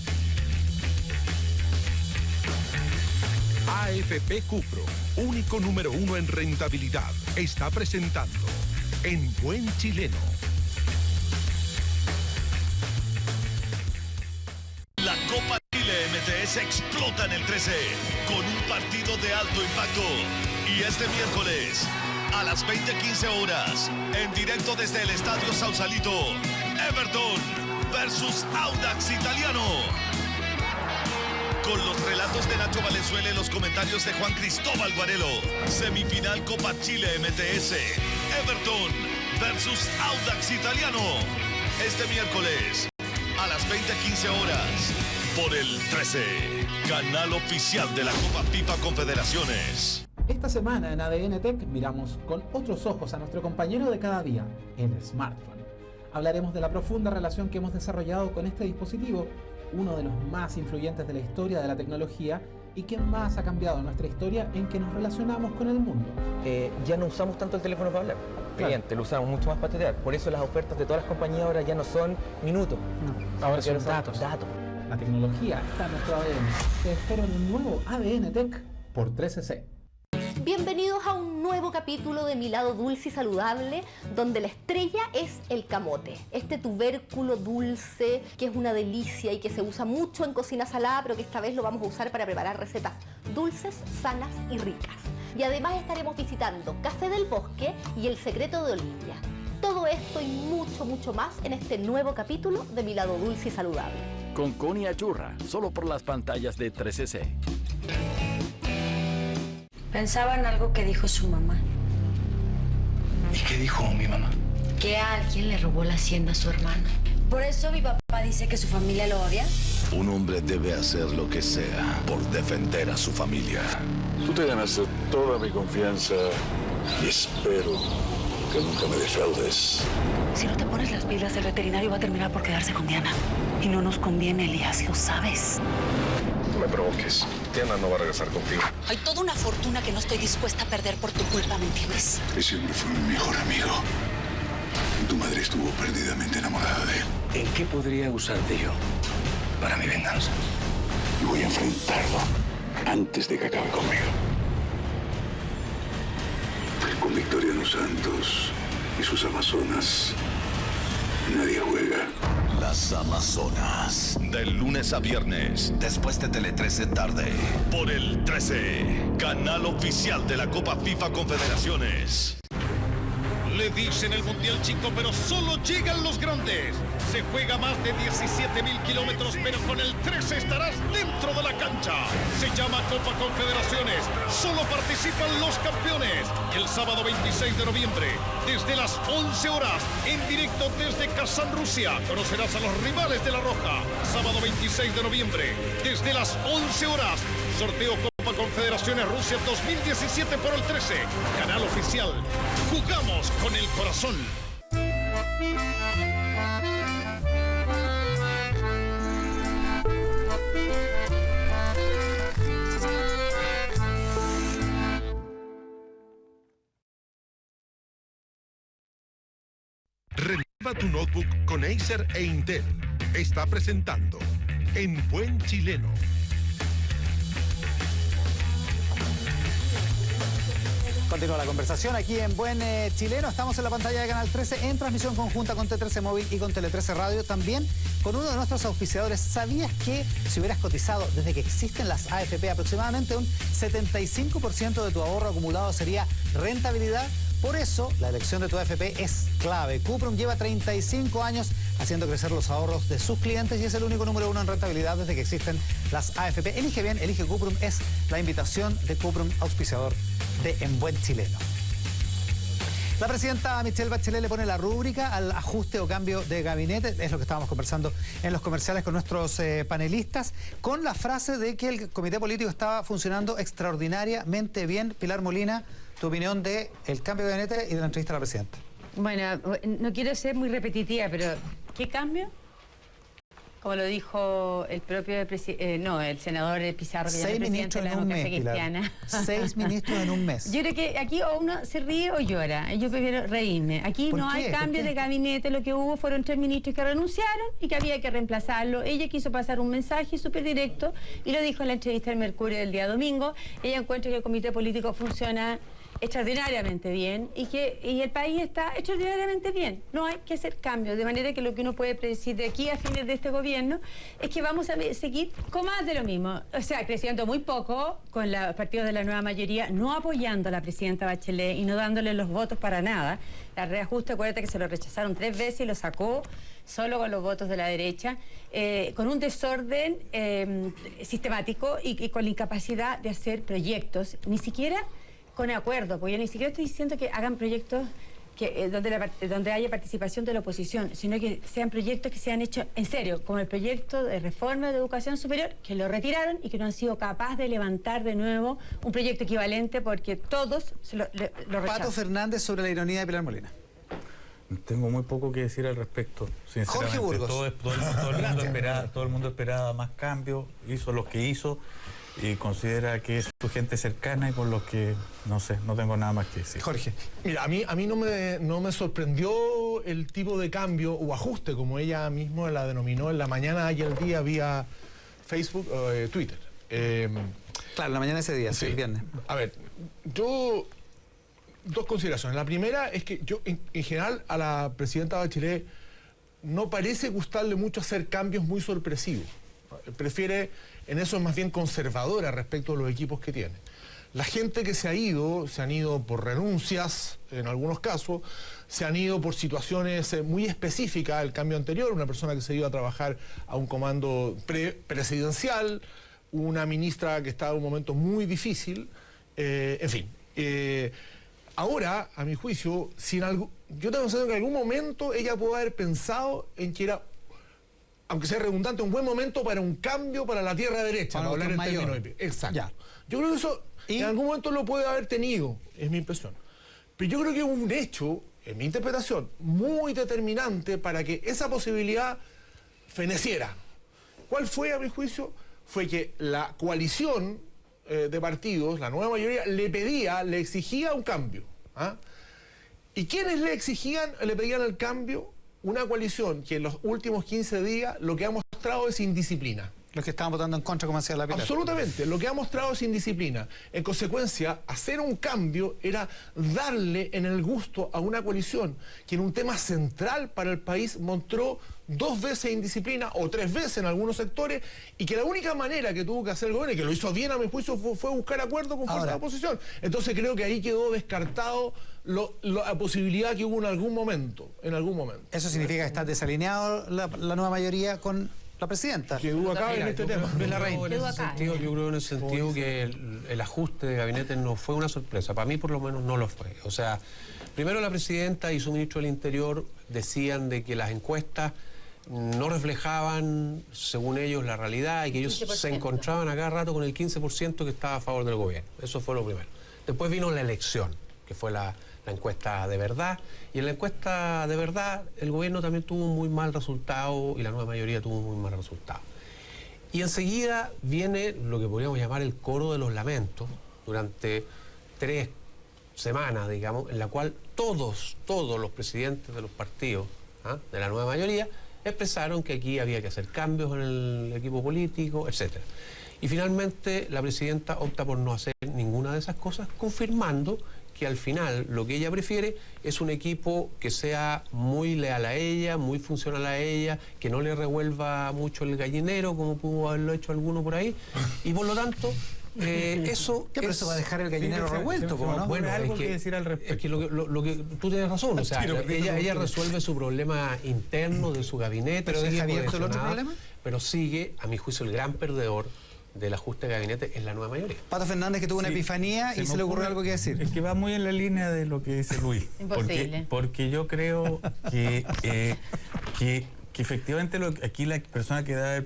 AFP Cupro, único número 1 en rentabilidad, está presentando En Buen Chileno. La Copa Chile MTS explota en el 13 con un partido de alto impacto. Y este miércoles, a las 20:15 horas, en directo desde el Estadio Sausalito, Everton versus Audax Italiano. Con los relatos de Nacho Valenzuela y los comentarios de Juan Cristóbal Guarelo. Semifinal Copa Chile MTS. Everton versus Audax Italiano. Este miércoles a las 20:15 horas por el 13. Canal oficial de la Copa FIFA Confederaciones. Esta semana en ADN Tech miramos con otros ojos a nuestro compañero de cada día, el smartphone. Hablaremos de la profunda relación que hemos desarrollado con este dispositivo, uno de los más influyentes de la historia de la tecnología y que más ha cambiado nuestra historia en que nos relacionamos con el mundo. Ya no usamos tanto el teléfono para hablar. Claro. Lo usamos mucho más para chatear. Por eso las ofertas de todas las compañías ahora ya no son minutos. No, ahora son datos. La tecnología está en nuestro ADN. Te espero en un nuevo ADN Tech por 13C. Bienvenidos a un nuevo capítulo de Mi Lado Dulce y Saludable, donde la estrella es el camote. Este tubérculo dulce que es una delicia y que se usa mucho en cocina salada, pero que esta vez lo vamos a usar para preparar recetas dulces, sanas y ricas. Y además estaremos visitando Café del Bosque y El Secreto de Olivia. Todo esto y mucho, mucho más en este nuevo capítulo de Mi Lado Dulce y Saludable. Con Connie Achurra, solo por las pantallas de 13C. Pensaba en algo que dijo su mamá. ¿Y qué dijo mi mamá? Que alguien le robó la hacienda a su hermano. Por eso mi papá dice que su familia lo odia. Un hombre debe hacer lo que sea por defender a su familia. Tú te ganaste toda mi confianza y espero que nunca me defraudes. Si no te pones las pilas, el veterinario va a terminar por quedarse con Diana. Y no nos conviene, Elías, lo sabes. No me provoques. Diana no va a regresar contigo. Hay toda una fortuna que no estoy dispuesta a perder por tu culpa, ¿me entiendes? Ese hombre fue mi mejor amigo. Tu madre estuvo perdidamente enamorada de él. ¿En qué podría usarte yo para mi venganza? Y voy a enfrentarlo antes de que acabe conmigo. Con Victoriano Santos y sus amazonas, nadie juega. Las Amazonas. Del lunes a viernes, después de Tele 13 tarde. Por el 13, canal oficial de la Copa FIFA Confederaciones. Le dicen el Mundial Chico, pero solo llegan los grandes. Se juega más de 17.000 kilómetros, pero con el 13 estarás dentro de la cancha. Se llama Copa Confederaciones. Solo participan los campeones. El sábado 26 de noviembre, desde las 11 horas, en directo desde Kazán, Rusia, conocerás a los rivales de La Roja. Sábado 26 de noviembre, desde las 11 horas, sorteo Copa Confederaciones Rusia 2017 por el 13. Canal oficial. Jugamos con el corazón. Renueva tu notebook con Acer e Intel. Está presentando En Buen Chileno. Continúa la conversación aquí en Buen Chileno. Estamos en la pantalla de Canal 13 en transmisión conjunta con T13 Móvil y con Tele 13 Radio. También con uno de nuestros auspiciadores. ¿Sabías que si hubieras cotizado desde que existen las AFP aproximadamente un 75% de tu ahorro acumulado sería rentabilidad? Por eso, la elección de tu AFP es clave. Cuprum lleva 35 años haciendo crecer los ahorros de sus clientes y es el único número 1 en rentabilidad desde que existen las AFP. Elige bien, elige Cuprum. Es la invitación de Cuprum, auspiciador de En Buen Chileno. La presidenta Michelle Bachelet le pone la rúbrica al ajuste o cambio de gabinete. Es lo que estábamos conversando en los comerciales con nuestros panelistas, con la frase de que el comité político estaba funcionando extraordinariamente bien. Pilar Molina, tu opinión de el cambio de gabinete y de la entrevista a la presidenta. Bueno, no quiero ser muy repetitiva, pero ¿qué cambio? Como lo dijo el propio el senador Pizarro, que ya es presidente de la democracia cristiana. 6 ministros en un mes. Yo creo que aquí o uno se ríe o llora. Yo prefiero reírme. Aquí no hay cambio de gabinete. Lo que hubo fueron 3 ministros que renunciaron y que había que reemplazarlo. Ella quiso pasar un mensaje súper directo y lo dijo en la entrevista del Mercurio del día domingo. Ella encuentra que el comité político funciona extraordinariamente bien y el país está extraordinariamente bien. No hay que hacer cambios, de manera que lo que uno puede predecir de aquí a fines de este gobierno es que vamos a seguir con más de lo mismo. O sea, creciendo muy poco con los partidos de la nueva mayoría, no apoyando a la presidenta Bachelet y no dándole los votos para nada. La reajuste, acuérdate que se lo rechazaron 3 veces y lo sacó solo con los votos de la derecha, con un desorden sistemático y con la incapacidad de hacer proyectos, ni siquiera con acuerdo, porque yo ni siquiera estoy diciendo que hagan proyectos donde haya participación de la oposición, sino que sean proyectos que se han hecho en serio, como el proyecto de reforma de educación superior, que lo retiraron y que no han sido capaces de levantar de nuevo un proyecto equivalente porque todos lo rechazan. Pato Fernández sobre la ironía de Pilar Molina. Tengo muy poco que decir al respecto, sinceramente. Jorge Burgos. Todo el mundo esperaba más cambios, hizo lo que hizo y considera que es su gente cercana y con los que, no sé, no tengo nada más que decir. Jorge. Mira, a mí no me sorprendió el tipo de cambio o ajuste, como ella misma la denominó en la mañana y el día vía Facebook o Twitter. Claro, en la mañana ese día, sí, el viernes. A ver, dos consideraciones. La primera es que yo, en general, a la presidenta Bachelet no parece gustarle mucho hacer cambios muy sorpresivos. Prefiere, en eso es más bien conservadora respecto a los equipos que tiene. La gente que se han ido por renuncias, en algunos casos, se han ido por situaciones muy específicas. El cambio anterior, una persona que se iba a trabajar a un comando presidencial, una ministra que estaba en un momento muy difícil, en fin. Ahora, a mi juicio, yo tengo pensado que en algún momento ella pudo haber pensado en que era, aunque sea redundante, un buen momento para un cambio para la tierra derecha, para hablar en términos de... Exacto. Ya. Yo creo que eso en algún momento lo puede haber tenido, es mi impresión. Pero yo creo que hubo un hecho, en mi interpretación, muy determinante para que esa posibilidad feneciera. ¿Cuál fue, a mi juicio? Fue que la coalición de partidos, la nueva mayoría, le exigía un cambio. ¿Ah? ¿Y quiénes le pedían el cambio? Una coalición que en los últimos 15 días lo que ha mostrado es indisciplina. Los que estaban votando en contra, como decía la Pilar. Absolutamente, lo que ha mostrado es indisciplina. En consecuencia, hacer un cambio era darle en el gusto a una coalición que en un tema central para el país mostró 2 veces indisciplina o 3 veces en algunos sectores, y que la única manera que tuvo que hacer el gobierno, y que lo hizo bien a mi juicio, fue buscar acuerdo con fuerza de oposición. Entonces creo que ahí quedó descartado la posibilidad que hubo en algún momento. Eso significa que está desalineado la nueva mayoría con la presidenta. Que hubo acá en este tema. Yo creo en el sentido que el ajuste de gabinete no fue una sorpresa. Para mí, por lo menos, no lo fue. O sea, primero la presidenta y su ministro del Interior decían de que las encuestas no reflejaban, según ellos, la realidad, y que ellos 15%. Se encontraban a cada rato con el 15% que estaba a favor del gobierno. Eso fue lo primero. Después vino la elección, que fue la encuesta de verdad, y en la encuesta de verdad el gobierno también tuvo un muy mal resultado y la nueva mayoría tuvo un muy mal resultado. Y enseguida viene lo que podríamos llamar el coro de los lamentos durante 3 semanas, digamos, en la cual todos los presidentes de los partidos de la nueva mayoría expresaron que aquí había que hacer cambios en el equipo político, etc. Y finalmente la presidenta opta por no hacer ninguna de esas cosas, confirmando que al final lo que ella prefiere es un equipo que sea muy leal a ella, muy funcional a ella, que no le revuelva mucho el gallinero, como pudo haberlo hecho alguno por ahí, y por lo tanto eso... ¿Qué? Pero eso va a dejar el gallinero revuelto, ¿cómo no? Bueno, algo que decir al respecto. Es que lo que tú tienes razón, o sea, ella resuelve su problema interno de su gabinete. ¿Pero deja abierto el otro problema? Pero sigue, a mi juicio, el gran perdedor del ajuste de gabinete es la nueva mayoría. Pato Fernández, que tuvo una efifanía y se le ocurrió algo que decir. Es que va muy en la línea de lo que dice Luis. Imposible. Porque yo creo que efectivamente aquí la persona que da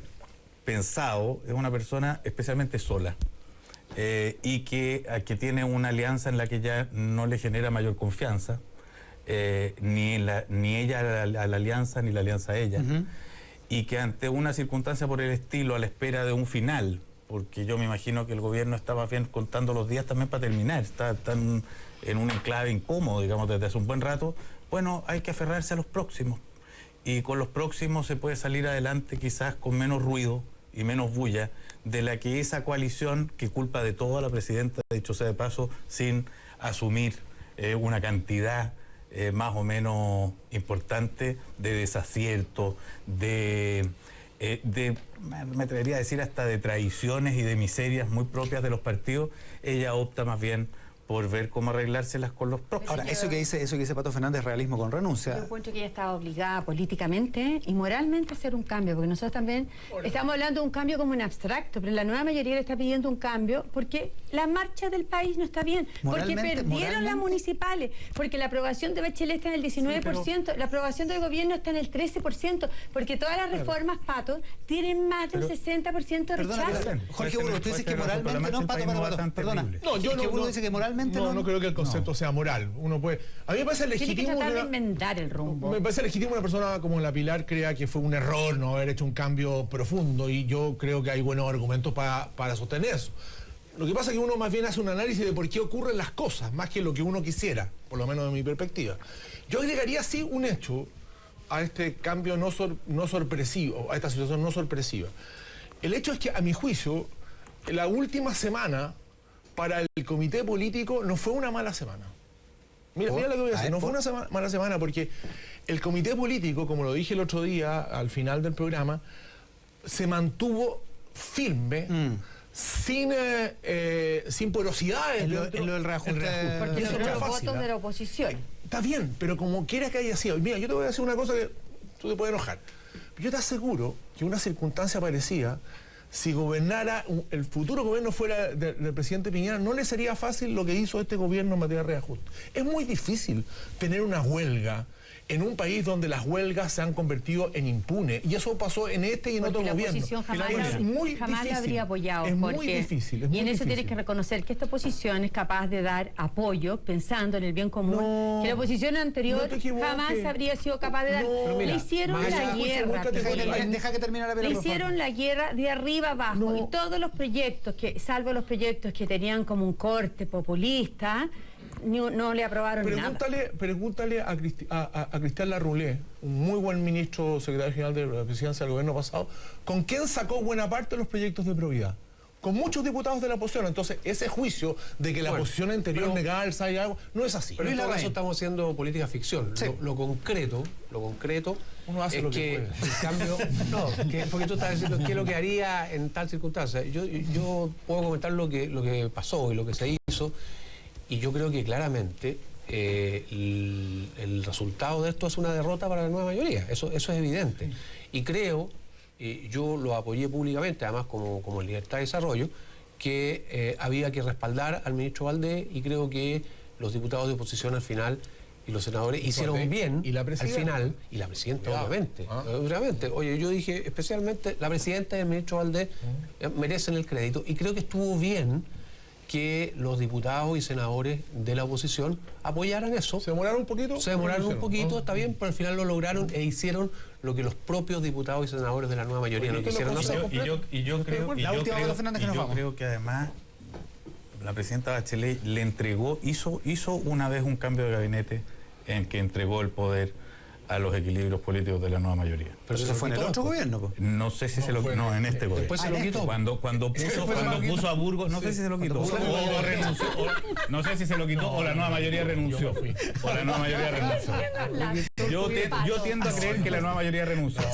pensado es una persona especialmente sola y que tiene una alianza en la que ya no le genera mayor confianza, ni ella a la alianza ni la alianza a ella. Y que ante una circunstancia por el estilo, a la espera de un final, porque yo me imagino que el gobierno está más bien contando los días también para terminar, está en un enclave incómodo, digamos, desde hace un buen rato. Bueno, hay que aferrarse a los próximos, y con los próximos se puede salir adelante quizás con menos ruido y menos bulla de la que esa coalición, que culpa de todo a la presidenta, dicho sea de paso, sin asumir una cantidad más o menos importante de desacierto, me atrevería a decir hasta de traiciones y de miserias muy propias de los partidos. Ella opta más bien por ver cómo arreglárselas con los próximos. Ahora, eso que dice Pato Fernández es realismo con renuncia. Yo encuentro que ella estaba obligada políticamente y moralmente a hacer un cambio, porque nosotros también estamos hablando de un cambio como en abstracto, pero la nueva mayoría le está pidiendo un cambio porque la marcha del país no está bien, porque perdieron las municipales, porque la aprobación de Bachelet está en el 19%, la aprobación del gobierno está en el 13%, porque todas las reformas, Pato, tienen más del 60% de rechazo. Jorge Burgos, tú dices que moralmente no, Pato, perdona. No, yo no dice que moralmente no creo que el concepto sea moral. Uno puede... A mí me parece legítimo... Tiene que tratar de enmendar el rumbo. Me parece legítimo una persona como la Pilar crea que fue un error no haber hecho un cambio profundo, y yo creo que hay buenos argumentos para sostener eso. Lo que pasa es que uno más bien hace un análisis de por qué ocurren las cosas, más que lo que uno quisiera, por lo menos de mi perspectiva. Yo agregaría sí un hecho a este cambio no sorpresivo, a esta situación no sorpresiva. El hecho es que, a mi juicio, la última semana para el comité político no fue una mala semana. Mira lo que voy a decir, no fue una mala semana, porque el comité político, como lo dije el otro día al final del programa, se mantuvo firme, sin porosidades. En lo del reajuste. Porque eso son no los es fácil, votos de la oposición. Está bien, pero como quiera que haya sido. Mira, yo te voy a decir una cosa que tú te puedes enojar. Yo te aseguro que una circunstancia parecida si gobernara, el futuro gobierno fuera del presidente Piñera, no le sería fácil lo que hizo este gobierno en materia de reajuste. Es muy difícil tener una huelga en un país donde las huelgas se han convertido en impunes. Y eso pasó en este y en otro gobierno. La oposición jamás la habría apoyado. Es muy difícil. Y en eso tienes que reconocer que esta oposición es capaz de dar apoyo pensando en el bien común. Que la oposición anterior jamás habría sido capaz de dar. Le hicieron la guerra. Deja que termine la pelota. Le hicieron la guerra de arriba abajo. Y todos los proyectos, salvo los proyectos que tenían como un corte populista, no le aprobaron nada. Pregúntale a Cristian Larroulé, un muy buen ministro, secretario general de la presidencia del gobierno pasado, con quién sacó buena parte de los proyectos de probidad. Con muchos diputados de la oposición. Entonces, ese juicio de que la oposición anterior negaba el SAI no es así. Pero en todo caso estamos haciendo política ficción. Sí. Lo concreto uno hace es lo que puede. el cambio... porque tú estás diciendo qué es lo que haría en tal circunstancia. Yo puedo comentar lo que pasó y lo que se hizo. Y yo creo que claramente el resultado de esto es una derrota para la nueva mayoría. Eso es evidente. Y creo, yo lo apoyé públicamente, además como Libertad de Desarrollo, que había que respaldar al ministro Valdés, y creo que los diputados de oposición al final y los senadores hicieron bien al final, y la presidenta obviamente. Oye, yo dije especialmente la presidenta y el ministro Valdés merecen el crédito, y creo que estuvo bien que los diputados y senadores de la oposición apoyaran eso. ¿Se demoraron un poquito? Se demoraron un poquito, está bien, pero al final lo lograron e hicieron lo que los propios diputados y senadores de la nueva mayoría no quisieron hacer. Y yo creo que además la presidenta Bachelet hizo una vez un cambio de gabinete en que entregó el poder a los equilibrios políticos de la nueva mayoría. Pero eso fue en el otro gobierno, ¿no? No sé si se lo quitó. No, en este gobierno. Después se lo quitó. Cuando puso a Burgos, no sé si se lo quitó. O renunció. No sé si se lo quitó o la nueva mayoría renunció. Yo tiendo a creer que la nueva mayoría renunció.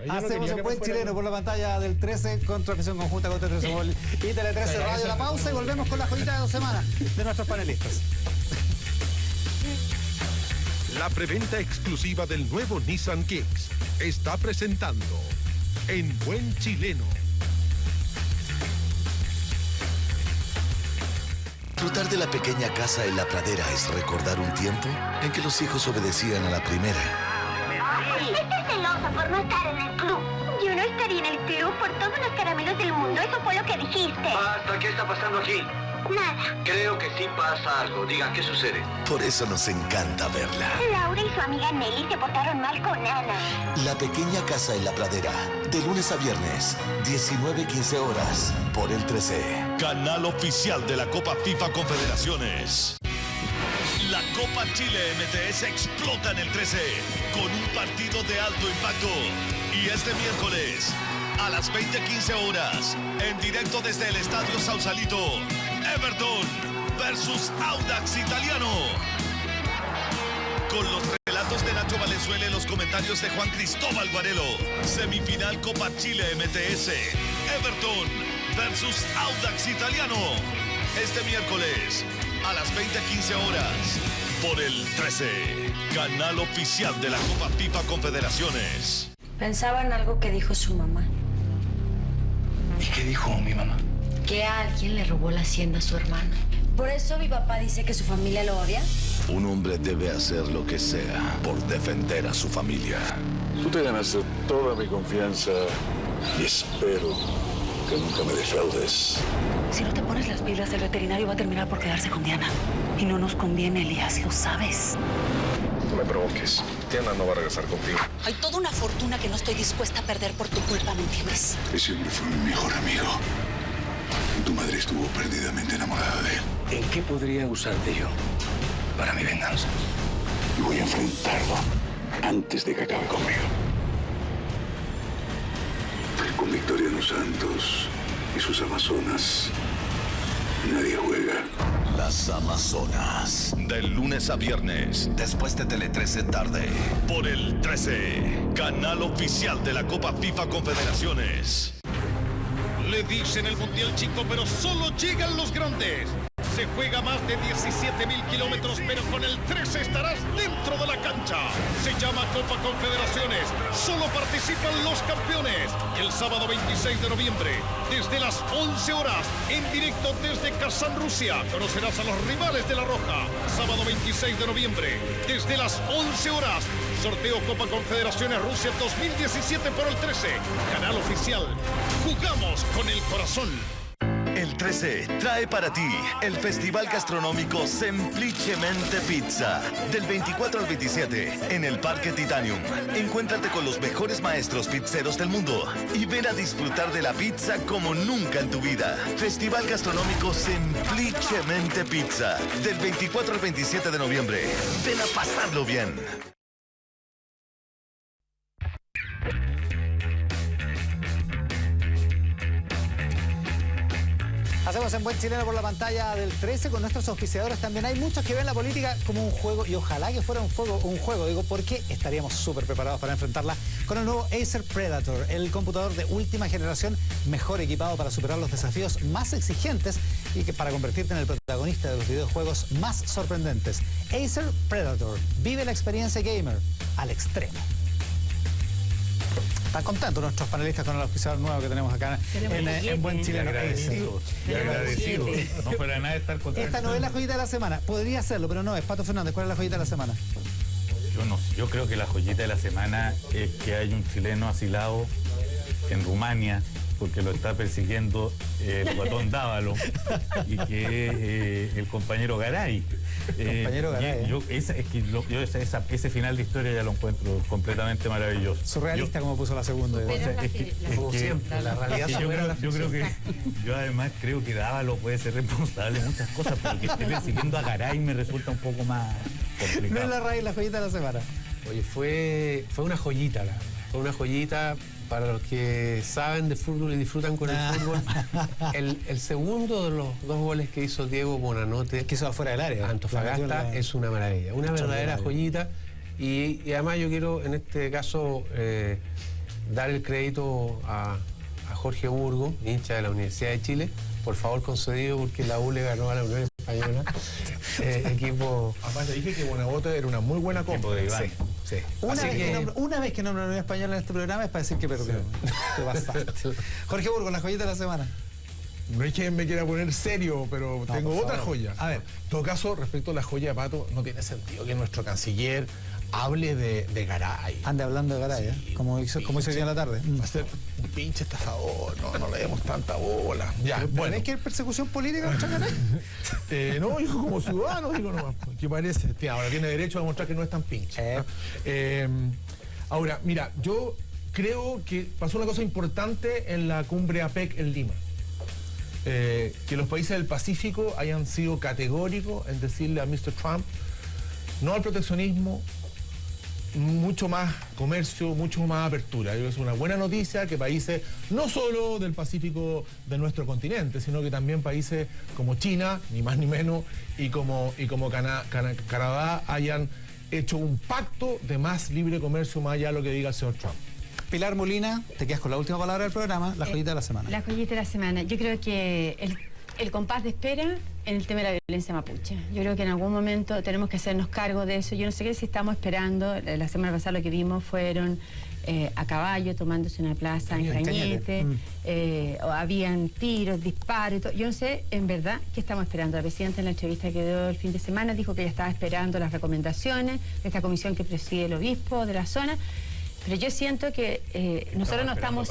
Hacemos un buen chileno por la pantalla del 13 con transmisión conjunta con T13 Móvil y Tele 13 Radio. La pausa y volvemos con la joyita de 2 semanas de nuestros panelistas. La preventa exclusiva del nuevo Nissan Kicks está presentando En Buen Chileno. Disfrutar de la pequeña casa en la pradera es recordar un tiempo en que los hijos obedecían a la primera. Estás celosa por no estar en el club. Yo no estaría en el club por todos los caramelos del mundo. Eso fue lo que dijiste. Basta, ¿qué está pasando aquí? Nada. Creo que sí pasa algo. Digan, ¿qué sucede? Por eso nos encanta verla. Laura y su amiga Nelly se portaron mal con Ana. La pequeña casa en la pradera, de lunes a viernes, 19:15 horas, por el 13. Canal oficial de la Copa FIFA Confederaciones. La Copa Chile MTS explota en el 13 con un partido de alto impacto. Y este miércoles, a las 20:15 horas, en directo desde el Estadio Sausalito, Everton versus Audax Italiano. Con los relatos de Nacho Valenzuela y los comentarios de Juan Cristóbal Guarelo. Semifinal Copa Chile MTS, Everton versus Audax Italiano. Este miércoles, a las 20:15 horas, por el 13, canal oficial de la Copa FIFA Confederaciones. Pensaba en algo que dijo su mamá. ¿Y qué dijo mi mamá? Que alguien le robó la hacienda a su hermano. Por eso mi papá dice que su familia lo odia. Un hombre debe hacer lo que sea por defender a su familia. Tú te ganaste toda mi confianza y espero que nunca me defraudes. Si no te pones las pilas, el veterinario va a terminar por quedarse con Diana. Y no nos conviene, Elías, lo sabes. No me provoques. Diana no va a regresar contigo. Hay toda una fortuna que no estoy dispuesta a perder por tu culpa, ¿me entiendes? Ese hombre fue mi mejor amigo. Tu madre estuvo perdidamente enamorada de él. ¿En qué podría usarte yo para mi venganza? Y voy a enfrentarlo antes de que acabe conmigo. Con Victoriano Santos y sus amazonas, nadie juega. Las Amazonas. De lunes a viernes, Después de Tele 13 tarde. por el 13, canal oficial de la Copa FIFA Confederaciones. Le dicen el Mundial Chico, pero solo llegan los grandes. Se juega más de 17.000 kilómetros, pero con el 13 estarás dentro de la cancha. Se llama Copa Confederaciones. Solo participan los campeones. El sábado 26 de noviembre, desde las 11 horas, en directo desde Kazán, Rusia, conocerás a los rivales de La Roja. Sábado 26 de noviembre, desde las 11 horas, sorteo Copa Confederaciones Rusia 2017 por el 13. Canal oficial. Jugamos con el corazón. El 13 trae para ti el festival gastronómico Semplicemente Pizza. Del 24 al 27 en el Parque Titanium. Encuéntrate con los mejores maestros pizzeros del mundo y ven a disfrutar de la pizza como nunca en tu vida. Festival gastronómico Semplicemente Pizza. Del 24 al 27 de noviembre. Ven a pasarlo bien. Hacemos en Buen Chileno por la pantalla del 13 con nuestros auspiciadores. También hay muchos que ven la política como un juego y ojalá que fuera un juego, digo, porque estaríamos súper preparados para enfrentarla con el nuevo Acer Predator, el computador de última generación mejor equipado para superar los desafíos más exigentes y que para convertirte en el protagonista de los videojuegos más sorprendentes. Acer Predator, vive la experiencia gamer al extremo. Están contentos nuestros panelistas con el auspiciador nuevo que tenemos acá en Buen Chileno. Y agradecidos. No fuera nada estar contentos. Esta no es la joyita de la semana. Podría serlo, pero no es. Pato Fernández, ¿cuál es la joyita de la semana? Yo creo que la joyita de la semana es que hay un chileno asilado en Rumania porque lo está persiguiendo el guatón Dávalo y que es el compañero Garay. Ese final de historia ya lo encuentro completamente maravilloso. Surrealista como puso la segunda. Como siempre, la realidad yo además creo que Dávalo puede ser responsable de muchas cosas, pero que esté persiguiendo a Garay me resulta un poco más complicado. No es la raíz, la joyita de la semana. Oye, fue una joyita, fue una joyita. Para los que saben de fútbol y disfrutan con el fútbol, el segundo de los 2 goles que hizo Diego Bonanote, que hizo afuera del área, Antofagasta, es una maravilla, una verdadera joyita. Y además yo quiero en este caso dar el crédito a Jorge Burgo, hincha de la Universidad de Chile, por favor concedido porque la U le ganó a la Unión Española. Equipo. Además le dije que Bonabote era una muy buena compra. Sí. Una vez que nombra la Unión Española en este programa es para decir que perdió. Te pasaste. Jorge Burgo, la joyita de la semana. No es que me quiera poner serio, pero no, tengo otra joya. A ver. En todo caso, respecto a la joya de Pato, no tiene sentido que nuestro canciller hable de Garay. Ande hablando de Garay, sí, como hizo hoy día en la tarde. Va a ser un pinche estafador, no le demos tanta bola. Ya, bueno. ¿Es que hay persecución política contra Garay? No, dijo como ciudadano, digo nomás, ¿qué parece? Ahora tiene derecho a demostrar que no es tan pinche. Ahora, mira, yo creo que pasó una cosa importante en la cumbre APEC en Lima. Que los países del Pacífico hayan sido categóricos en decirle a Mr. Trump no al proteccionismo, mucho más comercio, mucho más apertura. Es una buena noticia que países no solo del Pacífico de nuestro continente, sino que también países como China, ni más ni menos, y como Canadá hayan hecho un pacto de más libre comercio más allá de lo que diga el señor Trump. Pilar Molina, te quedas con la última palabra del programa, la joyita de la semana. La joyita de la semana. Yo creo que el compás de espera en el tema de la violencia mapuche. Yo creo que en algún momento tenemos que hacernos cargo de eso. Yo no sé qué si estamos esperando. La semana pasada lo que vimos fueron a caballo tomándose una plaza en Cañete, o habían tiros, disparos y todo. Yo no sé en verdad qué estamos esperando. La presidenta en la entrevista que dio el fin de semana dijo que ella estaba esperando las recomendaciones de esta comisión que preside el obispo de la zona. Pero yo siento que nosotros no estamos...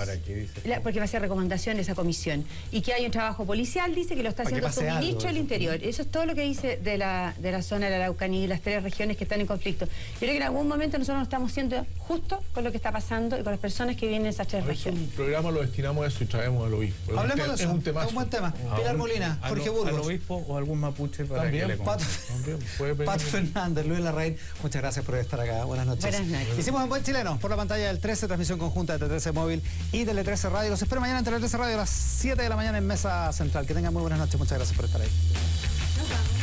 Porque va a ser recomendación de esa comisión. Y que hay un trabajo policial, dice que lo está haciendo su ministro del Interior. Eso es todo lo que dice de la zona de la Araucanía y las 3 regiones que están en conflicto. Yo creo que en algún momento nosotros no estamos siendo justos con lo que está pasando y con las personas que viven en esas 3 regiones. El programa lo destinamos a eso y traemos al obispo. Hablemos de eso. Es un buen tema. Pilar Molina, Jorge Burgos. Al obispo o algún mapuche para también, que le Pato Fernández, Luis Larraín, muchas gracias por estar acá. Buenas noches. Buenas noches. Hicimos un buen chileno por la pantalla del 13, transmisión conjunta de T13 Móvil y Tele13 Radio. Los espero mañana en Tele13 Radio a las 7 de la mañana en Mesa Central. Que tengan muy buenas noches. Muchas gracias por estar ahí. Nos vamos.